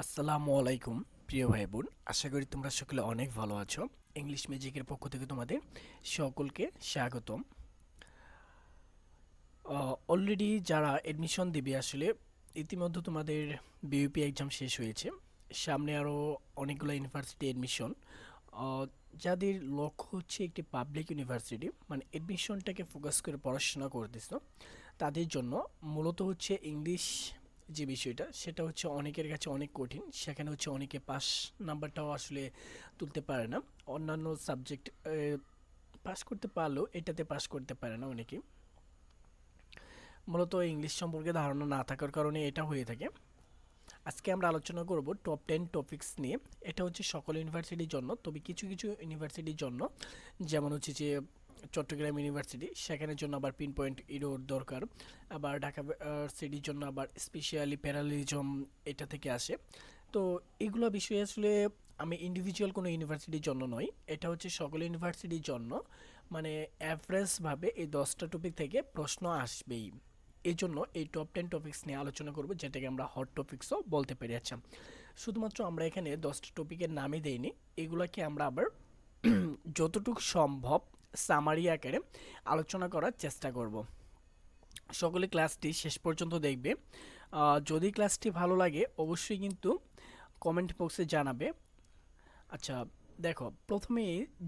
আসসালামু আলাইকুম প্রিয় ভাই বোন, আশা করি তোমরা সকলে অনেক ভালো আছো। ইংলিশ ম্যাজিকের পক্ষ থেকে তোমাদের সকলকে স্বাগতম। অলরেডি যারা এডমিশন দিবে আসলে ইতিমধ্যে তোমাদের বিইউপি এক্সাম শেষ হয়েছে। সামনে আরও অনেকগুলো ইউনিভার্সিটি এডমিশন, যাদের লক্ষ্য হচ্ছে একটি পাবলিক ইউনিভার্সিটি, মানে এডমিশনটাকে ফোকাস করে পড়াশোনা করতেছো, তাদের জন্য মূলত হচ্ছে ইংলিশ যে বিষয়টা সেটা হচ্ছে অনেকের কাছে অনেক কঠিন। সেখানে হচ্ছে অনেকে পাস নাম্বারটাও আসলে তুলতে পারে না। অন্যান্য সাবজেক্ট পাস করতে পারলেও এটাতে পাস করতে পারে না অনেকে, মূলত ইংলিশ সম্পর্কে ধারণা না থাকার কারণে এটা হয়ে থাকে। আজকে আমরা আলোচনা করব টপ 10 টপিকস নিয়ে। এটা হচ্ছে সকল ইউনিভার্সিটির জন্য, তবে কিছু কিছু ইউনিভার্সিটির জন্য, যেমন হচ্ছে যে চট্টগ্রাম ইউনিভার্সিটি, সেখানের জন্য আবার পিন পয়েন্ট ইরোর দরকার। আবার ঢাকা সিটির জন্য আবার স্পেশালি প্যারালিজম এটা থেকে আসে। তো এগুলো বিষয়ে আসলে আমি ইন্ডিভিজুয়াল কোনো ইউনিভার্সিটির জন্য নয়, এটা হচ্ছে সকল ইউনিভার্সিটির জন্য। মানে অ্যাভারেজভাবে এই 10টা টপিক থেকে প্রশ্ন আসবেই। এই জন্য এই টপ 10 টপিক্স নিয়ে আলোচনা করব, যেটাকে আমরা হট টপিক্সও বলতে পারি। আচ্ছা, শুধুমাত্র আমরা এখানে 10টা টপিকের নামই দেইনি, এগুলাকে আমরা আবার যতটুকু সম্ভব সামারি আকারে আলোচনা করার চেষ্টা করব। সকলে ক্লাসটি শেষ পর্যন্ত দেখবে। যদি ক্লাসটি ভালো লাগে অবশ্যই কিন্তু কমেন্ট বক্সে জানাবে। আচ্ছা, দেখো, প্রথমে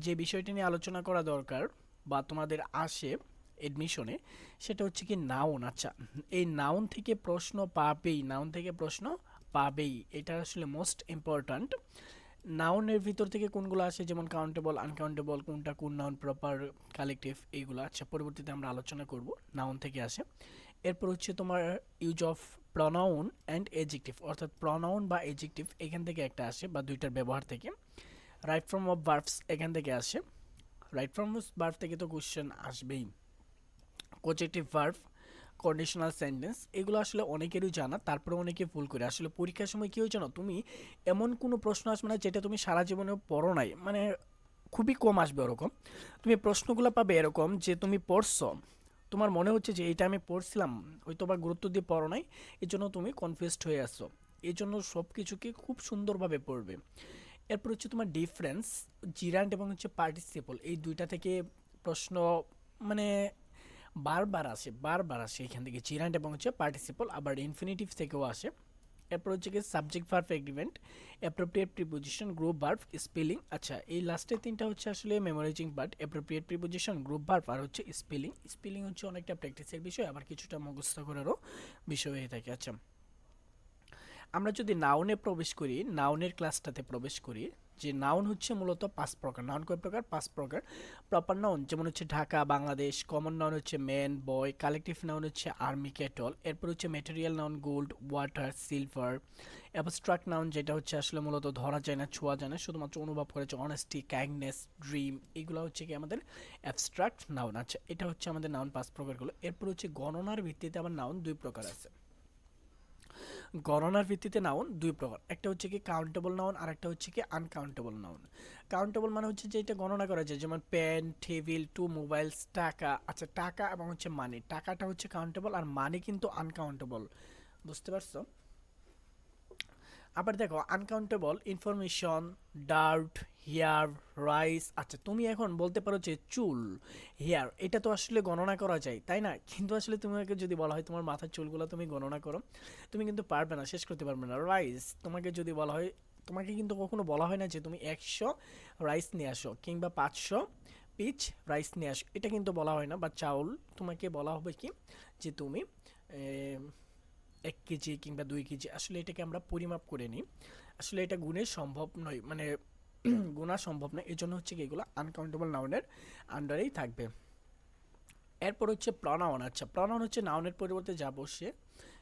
যে বিষয়টি নিয়ে আলোচনা করা দরকার বা তোমাদের আসে এডমিশনে, সেটা হচ্ছে কি নাউন। আচ্ছা, এই নাউন থেকে প্রশ্ন পাবেই, নাউন থেকে প্রশ্ন পাবেই, এটা আসলে মোস্ট ইম্পর্ট্যান্ট। নাউনের ভিতর থেকে কোনগুলো আসে, যেমন কাউন্টেবল, আনকাউন্টেবল, কোনটা কোন নাউন, প্রপার, কালেকটিভ, এইগুলো আচ্ছা পরবর্তীতে আমরা আলোচনা করব। নাউন থেকে আসে। এরপর হচ্ছে তোমার use of pronoun and adjective, অর্থাৎ প্রনাউন বা এজেক্টিভ এখান থেকে একটা আসে, বা দুইটার ব্যবহার থেকে। রাইট ফর্ম অফ ভার্বস এখান থেকে আসে। রাইট ফর্ম অফ ভার্ব থেকে তো কোশ্চেন আসবেই। কজেক্টিভ ভার্ব, কন্ডিশনাল সেন্টেন্স, এগুলো আসলে অনেকেরই জানা, তারপরে অনেকে ভুল করে। আসলে পরীক্ষার সময় কী হয় জানো, তুমি এমন কোনো প্রশ্ন আসবে না যেটা তুমি সারা জীবনে পড়ো নাই, মানে খুবই কম আসবে ওরকম। তুমি প্রশ্নগুলো পাবে এরকম যে তুমি পড়ছো, তোমার মনে হচ্ছে যে এটা আমি পড়ছিলাম, হয়তো বা গুরুত্ব দিয়ে পড়ো নাই, এই জন্য তুমি কনফিউজড হয়ে আসছো। এই জন্য সব কিছুকে খুব সুন্দরভাবে পড়বে। এরপর হচ্ছে তোমার ডিফারেন্স, জিরান্ট এবং হচ্ছে পার্টিসিপল, এই দুইটা থেকে প্রশ্ন মানে বারবার আসে, বারবার আসে এখান থেকে, জিরান্ট এবং হচ্ছে পার্টিসিপল। আবার ইনফিনিটিভ থেকেও আসে। এরপর হচ্ছে কি subject verb agreement, appropriate preposition, group verb, spelling. আচ্ছা, এই লাস্টের তিনটা হচ্ছে আসলে memorising part, appropriate preposition, group verb, আর হচ্ছে স্পেলিং। স্পেলিং হচ্ছে অনেকটা প্র্যাকটিসের বিষয়, আবার কিছুটা মুখস্থ করারও বিষয় হয়ে থাকে। আচ্ছা, আমরা যদি নাউনে প্রবেশ করি, নাউনের ক্লাসটাতে প্রবেশ করি, যে নাউন হচ্ছে মূলত 5 প্রকার। নাউন কয় প্রকার? 5 প্রকার। প্রপার নাউন যেমন হচ্ছে ঢাকা, বাংলাদেশ। কমন নাউন হচ্ছে ম্যান, বয়। কালেকটিভ নাউন হচ্ছে আর্মি, ক্যাটল। এরপর হচ্ছে material noun gold, water, silver. Abstract noun যেটা হচ্ছে আসলে মূলত ধরা যায় না, ছোঁয়া যায় না, শুধুমাত্র অনুভব করেছে, অনেস্টি, কাইন্ডনেস, ড্রিম, এগুলো হচ্ছে কি আমাদের অ্যাবস্ট্রাক্ট নাউন। আচ্ছা, এটা হচ্ছে আমাদের নাউন 5 প্রকারগুলো। এরপর হচ্ছে গণনার ভিত্তিতে আবার নাউন 2 প্রকার আছে। গণনার ভিত্তিতে নাউন 2 প্রকার, একটা হচ্ছে কি কাউন্টেবল নাউন, আর একটা হচ্ছে কি আনকাউন্টেবল নাউন। কাউন্টেবল মানে হচ্ছে যে এটা গণনা করা যায়, যেমন পেন, টেবিল, টু মোবাইলস, টাকা। আচ্ছা, টাকা এবং হচ্ছে মানি, টাকাটা হচ্ছে কাউন্টেবল আর মানি কিন্তু আনকাউন্টেবল, বুঝতে পারছো? আবার দেখো, uncountable information, doubt, hair, rice. আচ্ছা, তুমি এখন বলতে পারো যে চুল, হেয়ার, এটা তো আসলে গণনা করা যায়, তাই না? কিন্তু আসলে তোমাকে যদি বলা হয় তোমার মাথার চুলগুলো তুমি গণনা করো, তুমি কিন্তু পারবে না, শেষ করতে পারবে না। রাইস, তোমাকে যদি বলা হয়, তোমাকে কিন্তু কখনো বলা হয় না যে তুমি 100 রাইস নিয়ে আসো কিংবা 500 পিচ রাইস নিয়ে আসো, এটা কিন্তু বলা হয় না। বা চাউল, তোমাকে বলা হবে কি যে তুমি 1 কেজি কিংবা 2 কেজি, আসলে এটাকে আমরা পরিমাপ করে নিই। আসলে এটা গুণে সম্ভব নয়, মানে গোনা সম্ভব নয়, এই জন্য হচ্ছে কি এগুলো আনকাউন্টেবল নাউনের আন্ডারেই থাকবে। এরপর হচ্ছে প্রনাউন। আচ্ছা, প্রনাউন হচ্ছে নাউনের পরিবর্তে যা বসে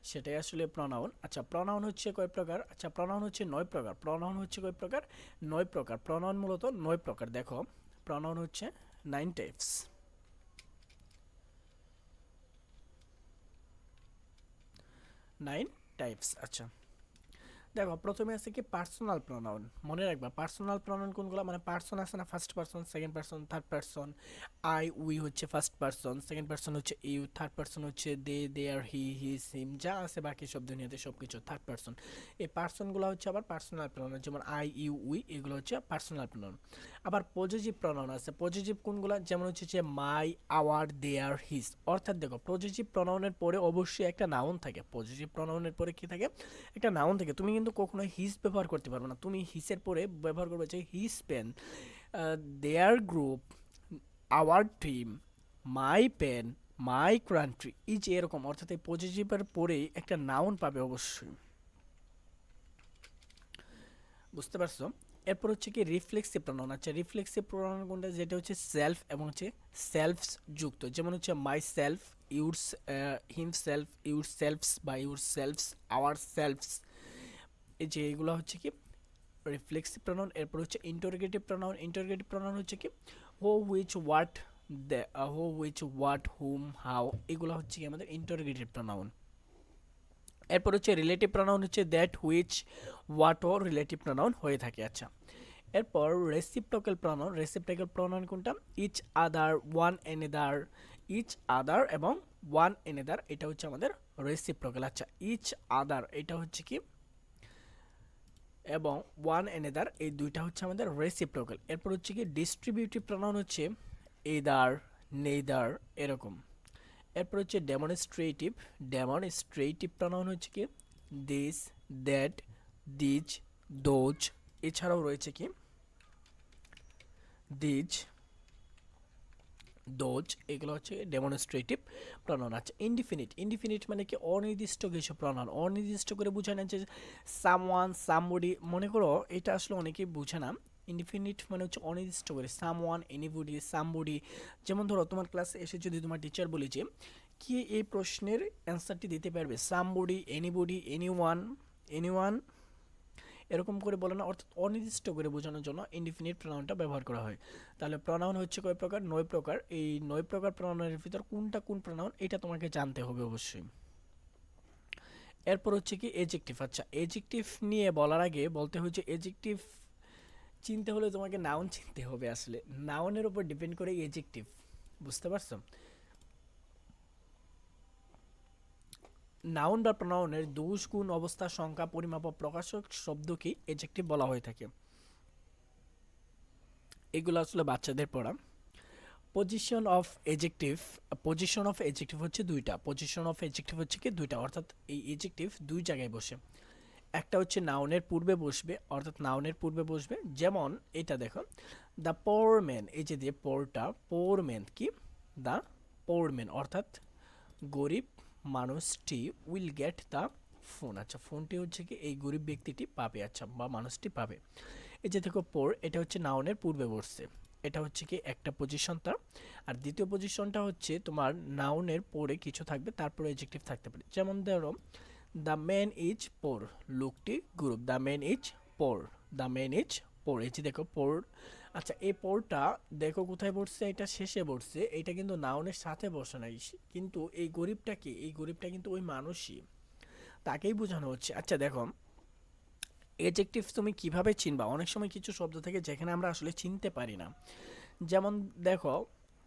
সেটাই আসলে প্রনাউন। আচ্ছা, প্রনাউন হচ্ছে কয় প্রকার? আচ্ছা, প্রনাউন হচ্ছে 9 প্রকার। প্রনাউন হচ্ছে কয় প্রকার? 9 প্রকার। প্রনাউন মূলত 9 প্রকার। দেখো, প্রনাউন হচ্ছে 9 টাইপস। 9 টাইপস। আচ্ছা, দেখো, প্রথমে আছে কি পার্সোনাল প্রোনাউন। মনে রাখবা পার্সোনাল প্রোনাউন কোনগুলো, মানে পার্সন আছে না, first person, second person, third person, I we হচ্ছে ফার্স্ট পারসন, সেকেন্ড পারসন হচ্ছে ইউ, থার্ড পারসন হচ্ছে দে দেয়ার হি হিজ হিম, যা আছে বাকি সব দুনিয়াতে সব কিছু থার্ড পারসন। এই পার্সনগুলো হচ্ছে আবার পার্সোনাল প্রনাউন, যেমন আই ইউ উই এগুলো হচ্ছে পার্সোনাল প্রনাউন। আবার পজিটিভ প্রনাউন আছে। পজিটিভ কোনগুলো? যেমন হচ্ছে যে মাই, আওয়ার, দেয়ার, হিজ। অর্থাৎ দেখো পজিটিভ প্রনাউনের পরে অবশ্যই একটা নাউন থাকে। পজিটিভ প্রনাউনের পরে কি থাকে? একটা নাউন থাকে। তুমি কিন্তু কখনো হিজ ব্যবহার করতে পারবে না, তুমি হিসের পরে ব্যবহার করবে যে his pen, their group, our team, my pen, my country, এই যে এরকম। অর্থাৎ এই পজিটিভের পরেই একটা নাউন পাবে অবশ্যই। বুঝতে পারছো? এরপর হচ্ছে কি রিফ্লেক্সিভ প্রনাউন। আচ্ছা রিফ্লেক্সিভ প্রনাউন কোনটা? যেটা হচ্ছে সেলফ এবং হচ্ছে সেলফস যুক্ত। যেমন হচ্ছে my self, yours, himself, your selves বা ইউর সেলফস, আওয়ার সেলফস। এই যে এগুলো হচ্ছে কি রিফ্লেক্সিভ প্রনাউন। এরপর হচ্ছে ইন্টারোগেটিভ প্রনাউন। ইন্টারোগেটিভ প্রনাউন হচ্ছে কি who, which, what, who, which, what, whom, how, এগুলো হচ্ছে কি আমাদের ইন্টারোগেটিভ প্রনাউন। এরপর হচ্ছে রিলেটিভ প্রনাউন হচ্ছে দ্যাট, হুইচ, হোয়াট ও রিলেটিভ প্রনাউন হয়ে থাকে। আচ্ছা এরপর রেসিপ্রোকাল প্রনাউন। রেসিপ্রোকাল প্রনাউন কোনটা? Each other, one another, each other এবং ওয়ান এনেদার, এটা হচ্ছে আমাদের রেসিপ্রোকাল। আচ্ছা ইচ আদার এটা হচ্ছে কি, এবং ওয়ান এনেদার এই দুইটা হচ্ছে আমাদের রেসিপ্রোকাল। এরপর হচ্ছে কি ডিস্ট্রিবিউটিভ প্রনাউন হচ্ছে এদার, নেদার, এরকম। এরপর হচ্ছে ডেমনস্ট্রেটিভ। ডেমনস্ট্রেটিভ প্রনাউন হচ্ছে কি দিস, দ্যাট, দিজ, দোজ। এছাড়াও রয়েছে কি দিজ, দোজ, এগুলো হচ্ছে ডেমনস্ট্রেটিভ প্রনাউন। আছে ইনডিফিনিট। ইনডিফিনিট মানে কি অনির্দিষ্ট কিছু প্রনাউন। অনির্দিষ্ট করে বোঝায় না যে সামওয়ান, সামবডি। মনে করো এটা আসলে অনেকেই বুঝে না। ইনডিফিনিট মানে হচ্ছে অনির্দিষ্ট করে, সামওয়ান, এনিবডি, সামবডি। যেমন ধরো তোমার ক্লাসে এসে যদি তোমার টিচার বলে যে কি এই প্রশ্নের অ্যান্সারটি দিতে পারবে, সামবডি, এনিবডি, এনিওয়ান, এনিওয়ান, এরকম করে বলে না। অর্থাৎ অনির্দিষ্ট করে বোঝানোর জন্য ইনডিফিনিট প্রনাউনটা ব্যবহার করা হয়। তাহলে প্রনাউন হচ্ছে কয় প্রকার? 9 প্রকার। এই 9 প্রকার প্রনাউনের ভিতর কোনটা কোন প্রনাউন এটা তোমাকে জানতে হবে অবশ্যই। এরপর হচ্ছে কি এজেক্টিভ। আচ্ছা এজেক্টিভ নিয়ে বলার আগে বলতে হচ্ছে এজেক্টিভ চিনতে হলে তোমাকে নাউন চিনতে হবে। আসলে নাউনের উপর ডিপেন্ড করে এজেক্টিভ। বুঝতে পারছো? নাউন বা প্রনাউনের দোষ, গুণ, অবস্থা, সংখ্যা, পরিমাপ ও প্রকাশক শব্দকে এজেক্টিভ বলা হয়ে থাকে। এগুলো আসলে বাচ্চাদের পড়া। Position of adjective. Position of adjective হচ্ছে দুইটা। পজিশন অফ এজেক্টিভ হচ্ছে কি দুইটা, অর্থাৎ এই এজেক্টিভ দুই জায়গায় বসে। একটা হচ্ছে নাউনের পূর্বে বসবে, অর্থাৎ নাউনের পূর্বে বসবে। যেমন এটা দেখো, দ্য পোর ম্যান, এই যে দিয়ে পোরটা, পোর ম্যান কি, দ্য পোর ম্যান অর্থাৎ গরিব মানুষটি উইল গেট দ্য ফোন। আচ্ছা ফোনটি হচ্ছে কি এই গরিব ব্যক্তিটি পাবে, আচ্ছা বা মানুষটি পাবে। এই যে দেখো পোর, এটা হচ্ছে নাউনের পূর্বে বসছে। এটা হচ্ছে কি একটা পজিশন তার। আর দ্বিতীয় পজিশনটা হচ্ছে তোমার নাউনের পরে কিছু থাকবে, তারপরে এডজেক্টিভ থাকতে পারে। যেমন ধরো দ্য ম্যান ইজ পোর, লোকটি গরিব। The man is poor, the man is poor. এই যে দেখো পোর। আচ্ছা এই পোরটা দেখো কোথায় বসছে? এটা শেষে বসছে। এটা কিন্তু নাউনের সাথে বসে নাই। কিন্তু এই গরিবটা কি? এই গরিবটা কিন্তু ওই মানুষই, তাকেই বোঝানো হচ্ছে। আচ্ছা দেখো এডজেক্টিভ তুমি কিভাবে চিনবা? অনেক সময় কিছু শব্দ থাকে যেখানে আমরা আসলে চিনতে পারি না। যেমন দেখো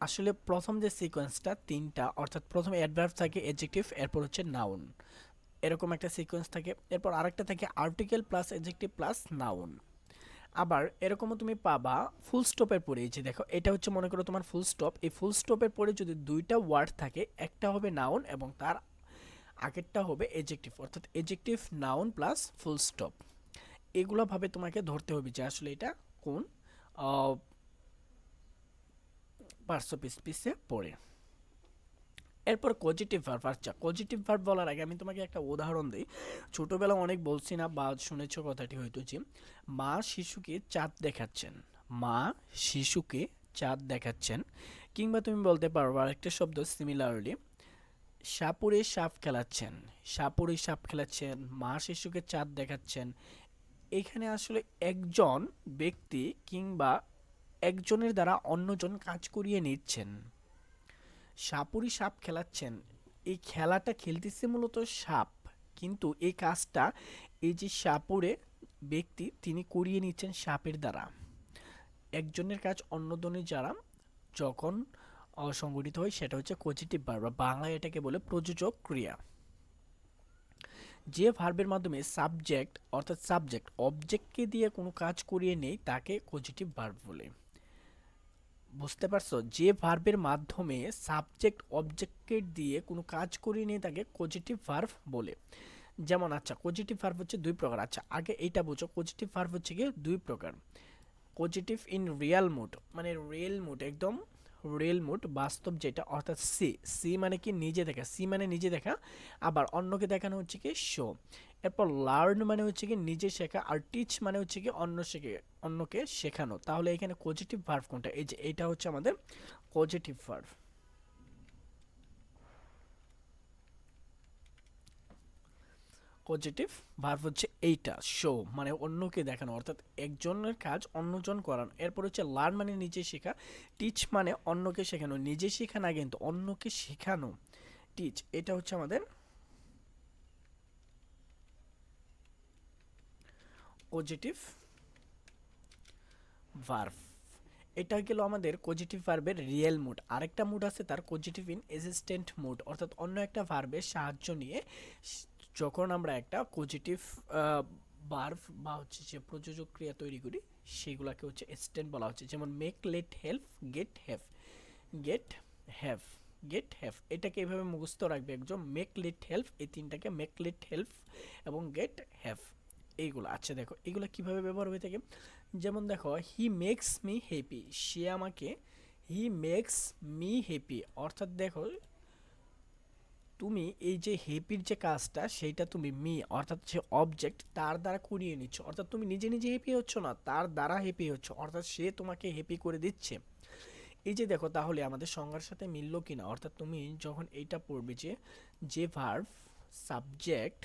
আসলে প্রথম যে সিকোয়েন্সটা তিনটা, অর্থাৎ প্রথমে অ্যাডভার্ব থাকে, এডজেক্টিভ, এরপর হচ্ছে নাউন, এরকম একটা সিকোয়েন্স থাকে। এরপর আরেকটা থাকে article plus adjective plus noun. আবার এরকমও তুমি পাবা ফুল স্টপের পরে। এই যে দেখো এটা হচ্ছে মনে করো তোমার ফুল স্টপ। এই ফুল স্টপের পরে যদি দুইটা ওয়ার্ড থাকে, একটা হবে নাউন এবং তার আগেরটা হবে এডজেক্টিভ, অর্থাৎ adjective, noun plus full stop. এগুলো ভাবে তোমাকে ধরতে হবে যে আসলে এটা কোন পার্সোপিসে পড়ে। এরপর পজিটিভ ভার্ব। আচ্ছা পজিটিভ ভার্ব বলার আগে আমি তোমাকে একটা উদাহরণ দিই। ছোটবেলা অনেক বলছি না বা শুনেছ কথাটি হয়তো, যে মা শিশুকে চাঁদ দেখাচ্ছেন। মা শিশুকে চাঁদ দেখাচ্ছেন। কিংবা তুমি বলতে পারো আরেকটা শব্দ সিমিলারলি, সাপুরে সাপ খেলাচ্ছেন। সাপুরে সাপ খেলাচ্ছেন, মা শিশুকে চাঁদ দেখাচ্ছেন। এখানে আসলে একজন ব্যক্তি কিংবা একজনের দ্বারা অন্যজন কাজ করিয়ে নিচ্ছেন। সাপুরি সাপ খেলাচ্ছেন, এই খেলাটা খেলতেছে মূলত সাপ, কিন্তু এই কাজটা এই যে সাপুরে ব্যক্তি তিনি করিয়ে নিচ্ছেন সাপের দ্বারা। একজনের কাজ অন্যজনের যারা যখন অসংগঠিত হয় সেটা হচ্ছে কজিটিভ ভার্ব, বা বাংলায় এটাকে বলে প্রযোজক ক্রিয়া। যে ভার্বের মাধ্যমে সাবজেক্ট অর্থাৎ সাবজেক্ট অবজেক্টকে দিয়ে কোনো কাজ করিয়ে নেই তাকে পজিটিভ ভার্ব বলে। বুঝতে পারছো? যে ভার্বের মাধ্যমে সাবজেক্ট অবজেক্টকে দিয়ে কোনো কাজ করিয়ে নেই তাকে পজিটিভ ভার্ব বলে। যেমন আচ্ছা, পজিটিভ ভার্ব হচ্ছে দুই প্রকার। আচ্ছা আগে এইটা বুঝো, পজিটিভ ভার্ব হচ্ছে কি দুই প্রকার। পজিটিভ ইন রিয়াল মুড, মানে রিয়েল মুড, একদম রিয়েল মুড, বাস্তব যেটা, অর্থাৎ সি। সি মানে কি নিজে দেখা, সি মানে নিজে দেখা, আবার অন্যকে দেখানো হচ্ছে কি শো। এরপর লার্ন মানে হচ্ছে কি নিজে শেখা, আর টিচ মানে হচ্ছে কি অন্যকে শেখানো। তাহলে এখানে পজিটিভ ভার্ব কোনটা? এই যে এটা হচ্ছে আমাদের পজিটিভ ভার্ব। পজিটিভ ভার্ব হচ্ছে এইটা, শো মানে অন্যকে দেখানো, অর্থাৎ একজনের কাজ অন্যজন করানো। এরপর হচ্ছে লার্ন মানে নিজে শেখা, টিচ মানে অন্যকে শেখানো, নিজে শেখা না কিন্তু অন্যকে শেখানো, টিচ। এটা হচ্ছে আমাদের পজিটিভ ভার্ব। এটা গেল আমাদের পজিটিভ ভার্বের রিয়েল মুড। আরেকটা মুড আছে তার, পজিটিভ ইন এক্সিস্টেন্ট মুড, অর্থাৎ অন্য একটা ভার্বের সাহায্য নিয়ে যখন আমরা একটা পজিটিভ ভার্ব বা হচ্ছে যে প্রযোজক ক্রিয়া তৈরি করি সেগুলোকে হচ্ছে এক্সিস্টেন্ট বলা হচ্ছে। যেমন make, let, help, get, have. Get, have, get, have, এটাকে এভাবে মুখস্থ রাখবে একদম। মেক, লেট, হেল্প, এই তিনটাকে মেক, লেট, হেল্প এবং গেট, হ্যাভ, এইগুলো। আচ্ছা দেখো এগুলো কিভাবে ব্যবহার হয়ে থাকে। যেমন দেখো, হি মেক্স মি হ্যাপি, সে আমাকে, হি মেক্স মি হ্যাপি, অর্থাৎ দেখো তুমি এই যে হ্যাপির যে কাজটা সেইটা তুমি মি অর্থাৎ যে অবজেক্ট তার দ্বারা করিয়ে নিচ্ছ, অর্থাৎ তুমি নিজে নিজে হ্যাপি হচ্ছ না, তার দ্বারা হ্যাপি হচ্ছ, অর্থাৎ সে তোমাকে হ্যাপি করে দিচ্ছে। এই যে দেখো, তাহলে আমাদের সংজ্ঞার সাথে মিললো কিনা। অর্থাৎ তুমি যখন এইটা পড়বে যে যে ভার্ব সাবজেক্ট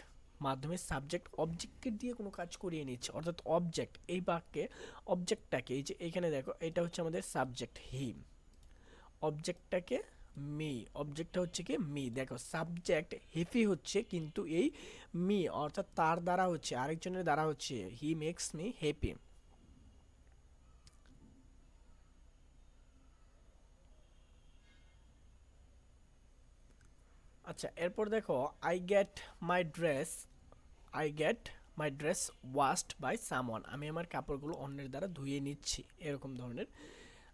মাধ্যমে সাবজেক্ট অবজেক্টকে দিয়ে কোনো কাজ করিয়ে নিচ্ছে, অর্থাৎ অবজেক্ট এই বাক্যে অবজেক্টটাকে, এই যে এখানে দেখো এটা হচ্ছে আমাদের সাবজেক্ট হি, অবজেক্টটাকে মি, অবজেক্টটা হচ্ছে কি মি। দেখো সাবজেক্ট হ্যাপি হচ্ছে কিন্তু এই মি অর্থাৎ তার দ্বারা হচ্ছে, আরেকজনের দ্বারা হচ্ছে, হি মেক্স মি হ্যাপি। আচ্ছা এরপর দেখো, I get my dress, I get my dress washed by someone, আমি আমার কাপড়গুলো অন্যের দ্বারা ধুয়ে নিচ্ছি, এরকম ধরনের।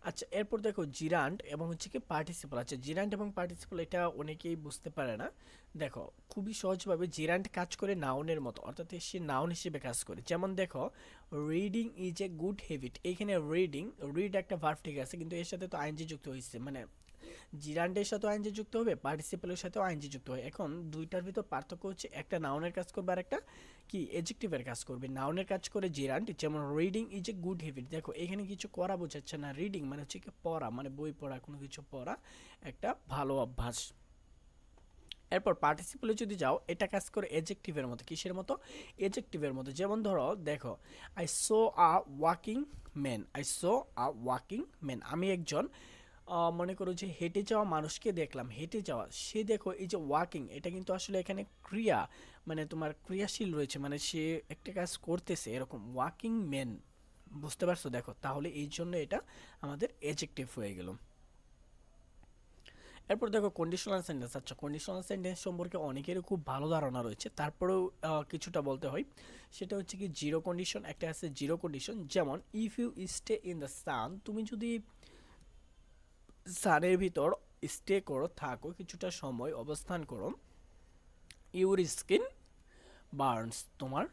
আচ্ছা এরপর দেখো জিরান্ড এবং হচ্ছে কি পার্টিসিপল। আচ্ছা জিরান্ড এবং পার্টিসিপল এটা অনেকেই বুঝতে পারে না। দেখো খুবই সহজভাবে জিরান্ড কাজ করে নাউনের মতো, অর্থাৎ সে নাউন হিসেবে কাজ করে। যেমন দেখো, reading is a good habit, এইখানে রিডিং, রিড একটা ভার্ব ঠিক আছে কিন্তু এর সাথে তো আইএনজি যুক্ত হয়েছে, মানে জিরান্ডের সাথেও আইএনজি যুক্ত হবে, পার্টিসিপলের সাথেও আইএনজি যুক্ত হয়। এখন দুইটার ভিতর পার্থক্য হচ্ছে একটা নাউনের কাজ করবে আর একটা কি এডজেক্টিভের কাজ করবে। নাউনের কাজ করে জিরান্ড, যেমন reading is a good habit. দেখো এখানে কিছু করা বোঝাচ্ছে না, রিডিং মানে হচ্ছে কি পড়া, মানে বই পড়া, কোনো কিছু পড়া একটা ভালো অভ্যাস। এরপর পার্টিসিপলে যদি যাও, এটা কাজ করে এডজেক্টিভের মতো। কিসের মতো? এডজেক্টিভের মতো। যেমন ধরো দেখো, I so a walking man, I so a walking man, আমি একজন মনে করো যে হেঁটে যাওয়া মানুষকে দেখলাম। হেঁটে যাওয়া, সে দেখো এই যে ওয়াকিং, এটা কিন্তু আসলে এখানে ক্রিয়া, মানে তোমার ক্রিয়াশীল রয়েছে, মানে সে একটা কাজ করতেছে, এরকম ওয়াকিং ম্যান। বুঝতে পারছো? দেখো তাহলে এই জন্য এটা আমাদের এডজেক্টিভ হয়ে গেল। এরপর দেখো কন্ডিশনাল সেন্টেন্স। আচ্ছা কন্ডিশনাল সেন্টেন্স সম্পর্কে অনেকেরই খুব ভালো ধারণা রয়েছে, তারপরেও কিছুটা বলতে হয়। সেটা হচ্ছে কি জিরো কন্ডিশন, একটা আছে জিরো কন্ডিশন। যেমন if you stay in the sun, তুমি যদি সানের ভিতর স্টে করো, থাকো, কিছুটা সময় অবস্থান করো, ইউর স্কিন বার্নস, তোমার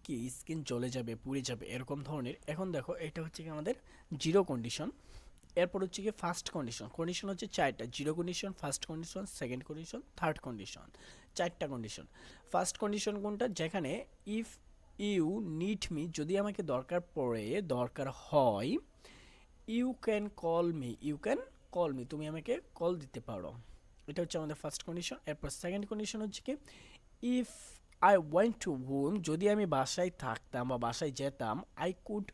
কি স্কিন জ্বলে যাবে, পুড়ে যাবে, এরকম ধরনের। এখন দেখো এটা হচ্ছে কি আমাদের জিরো কন্ডিশন। এরপর হচ্ছে কি ফার্স্ট কন্ডিশন। কন্ডিশন হচ্ছে চারটা, zero condition, first condition, second condition, third condition, চারটা কন্ডিশন। ফার্স্ট কন্ডিশন কোনটা? যেখানে ইফ ইউ নিড মি, যদি আমাকে দরকার পড়ে, দরকার হয়, you can call me, you can call me, তুমি আমাকে কল দিতে পারো। এটা হচ্ছে আমাদের ফার্স্ট কন্ডিশন। এরপর সেকেন্ড কন্ডিশন হচ্ছে কি, if I went to home, যদি আমি বাসায় থাকতাম বা বাসায় যেতাম, আই কুড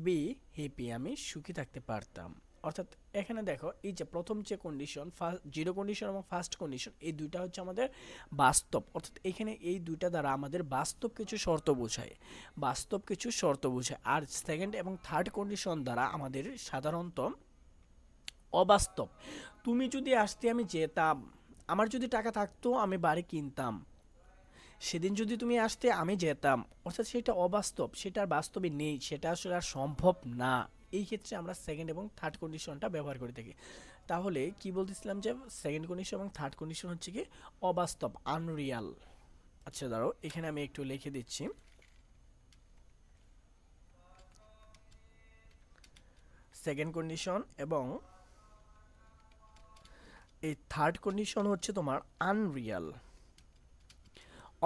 বি হ্যাপি, আমি সুখী থাকতে পারতাম। অর্থাৎ এখানে দেখো এই যে প্রথম যে কন্ডিশন, জিরো কন্ডিশন এবং ফার্স্ট কন্ডিশন, এই দুইটা হচ্ছে আমাদের বাস্তব, অর্থাৎ এখানে এই দুইটা দ্বারা আমাদের বাস্তব কিছু শর্ত বোঝায়, বাস্তব কিছু শর্ত বোঝায়। আর সেকেন্ড এবং থার্ড কন্ডিশন দ্বারা আমাদের সাধারণত অবাস্তব। তুমি যদি আসতে আমি যেতাম, আমার যদি টাকা থাকতো আমি বাড়ি কিনতাম, সেদিন যদি তুমি আসতে আমি যেতাম, অর্থাৎ সেটা অবাস্তব, সেটা আর বাস্তবে নেই, সেটা আসলে আর সম্ভব না। এই ক্ষেত্রে আমরা সেকেন্ড এবং থার্ড কন্ডিশনটা ব্যবহার করে থাকি। তাহলে কি বলতেছিলাম যে সেকেন্ড কন্ডিশন এবং থার্ড কন্ডিশন হচ্ছে কি অবাস্তব, আনরিয়াল। আচ্ছা দাঁড়াও, এখানে আমি একটু লিখে দিচ্ছি। সেকেন্ড কন্ডিশন এবং এই থার্ড কন্ডিশন হচ্ছে তোমার আনরিয়াল,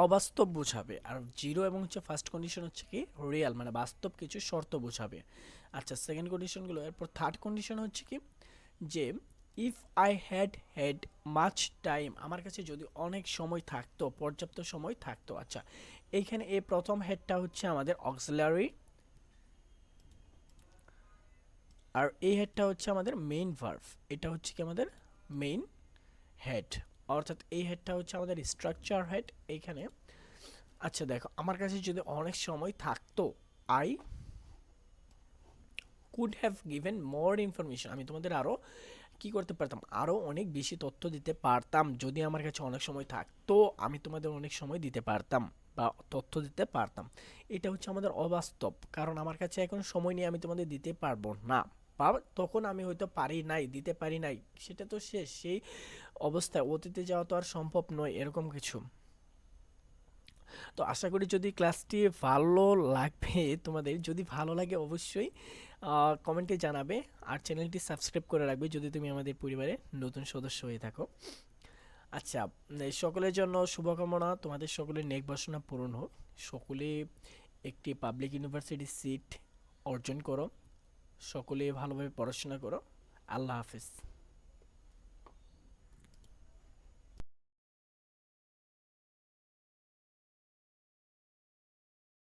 অবাস্তব বোঝাবে। আর জিরো এবং হচ্ছে ফার্স্ট কন্ডিশন হচ্ছে কি রিয়াল, মানে বাস্তব কিছু শর্ত বোঝাবে। আচ্ছা সেকেন্ড কন্ডিশনগুলো, এরপর থার্ড কন্ডিশন হচ্ছে কি যে if I had had much time, আমার কাছে যদি অনেক সময় থাকতো, পর্যাপ্ত সময় থাকতো। আচ্ছা এইখানে এই প্রথম হেডটা হচ্ছে আমাদের অক্সিলারি, আর এই হেডটা হচ্ছে আমাদের মেইন ভার্ব, এটা হচ্ছে কি আমাদের মেইন হেড, অর্থাৎ এই হেডটা হচ্ছে আমাদের স্ট্রাকচার হেড এইখানে। আচ্ছা দেখো, আমার কাছে যদি অনেক সময় থাকতো, I could have given more information, আমি তোমাদের আরও কি করতে পারতাম, আরও অনেক বেশি তথ্য দিতে পারতাম। যদি আমার কাছে অনেক সময় থাকতো আমি তোমাদের অনেক সময় দিতে পারতাম বা তথ্য দিতে পারতাম। এটা হচ্ছে আমাদের অবাস্তব, কারণ আমার কাছে এখন সময় নিয়ে আমি তোমাদের দিতে পারবো না, বা তখন আমি হয়তো পারি নাই, দিতে পারি নাই, সেটা তো শেষ, সেই অবস্থায় অতীতে যাওয়া তো আর সম্ভব নয়, এরকম কিছু। তো আশা করি যদি ক্লাসটি ভালো লাগবে, তোমাদের যদি ভালো লাগে অবশ্যই কমেন্টে জানাবে, আর চ্যানেলটি সাবস্ক্রাইব করে রাখবে যদি তুমি আমাদের পরিবারে নতুন সদস্য হয়ে থাকো। আচ্ছা, সকলের জন্য শুভকামনা, তোমাদের সকলের নেক বাসনা পূরণ হোক, সকলে একটি পাবলিক ইউনিভার্সিটি সিট অর্জন করো, সকলে ভালোভাবে পড়াশোনা করো। আল্লাহ হাফেজ।